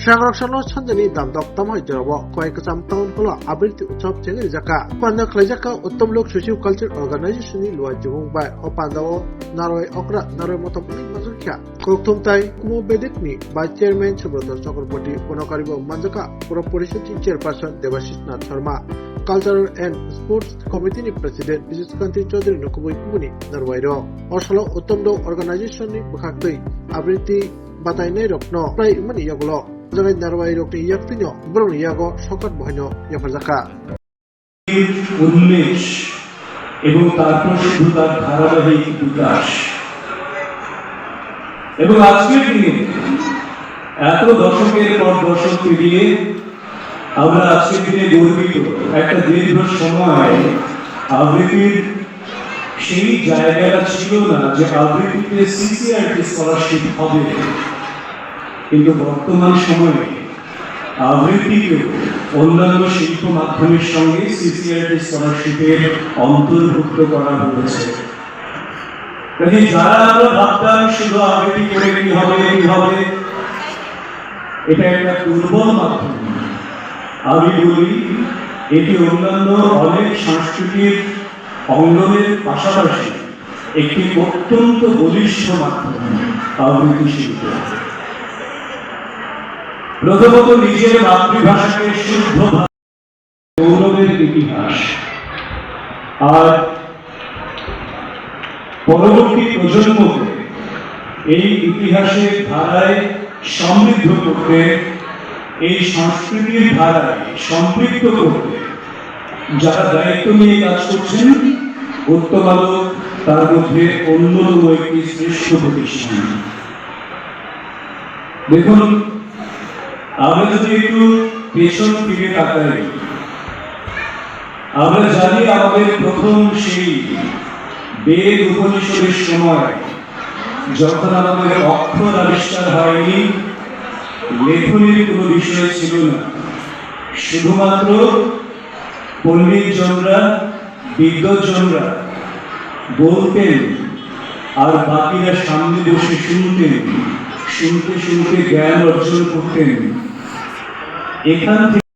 সংরক্ষণ সানজানি দামদক তামহাই জরাব কয়েকচাম town hall আবৃত্তি উৎসব চেঙ্গি জাকা পান্ডা খাইজাকা উত্তম লোক সচিব কালচার অর্গানাইজেশননি লুয়াই জুবুংবাই ও পান্ডাও নারয় অকরা নারয় মতমনি মাজুরখিয়া কক্তমতাই কুমু বেদিকনি ভাইস চেয়ারম্যান সুব্রত চক্রবর্তী পুনকারিব মানজাকা পুর পরিষদনি chairperson Debashis Nath Sharma cultural and sports কমিটিनि প্রেসিডেন্ট বিজুকান্তি চৌধুরী নকুবই কুমুনি নারওয়াইর অসল উত্তম দৌ অর্গানাইজেশনनि বখাক্তৈ আবৃত্তি বাতাইনাই রত্ন প্রায় মানে ইয়াগুলো জাগাই নারওয়াই রকনি ইয়াকতিনো বরং ইয়াগো সকাত বহাইনো ইয়াফাজাকা উন্মেষ এবং তারপর শুধু তার ধারাবাহিক বিকাশ এবং আজকের দিনে এত দশকের পর দশক পেরিয়ে আমরা আজকের দিনে গর্বিত একটা দীর্ঘ সময় আবৃত্তির সেই জায়গাটা ছিল না যে আবৃত্তিতে সিসিআরটি স্কলারশিপ হবে, কিন্তু বর্তমান সময়ে আবৃত্তিকে অন্যান্য শিল্প মাধ্যমের সঙ্গে সিসিআরটি স্কলারশিপের অন্তর্ভুক্ত করা হয়েছে। যারা আমরা ভাবতাম শুধু আবৃত্তি করে কি হবে, এটা একটা দুর্বল মাধ্যম। আমি বলি এটি অন্যান্য অনেক সাংস্কৃতিক অঙ্গনের পাশাপাশি একটি অত্যন্ত বলিষ্ঠ মাধ্যম আবৃত্তি শিল্প। প্রথমত নিজের মাতৃভাষাকে শুদ্ধ গৌরবের ইতিহাস, আর পরবর্তী প্রজন্মকে এই ইতিহাসের ধারায় সমৃদ্ধ করতে, এই সংস্কৃতির ধারায় সম্পৃক্ত করতে যারা দায়িত্ব নিয়ে কাজ করছেন, উত্তম আলো তার মধ্যে অন্যতম একটি শ্রেষ্ঠ প্রতিষ্ঠান। দেখুন, আমরা যদি একটু পেছন ফিরে তাকাই, আমরা জানি আমাদের প্রথম সেই বেদ উপনিষদের সময় যখন আমাদের অক্ষর আবিষ্কার হয়নি, লেখনের কোনো বিষয় ছিল না, শুধুমাত্র পণ্ডিতজনরা, বিদ্বজ্জনরা বলতেন আর বাকিরা সামনে বসে শুনতেন, শুনতে শুনতে জ্ঞান অর্জন করতেন। এখান থেকে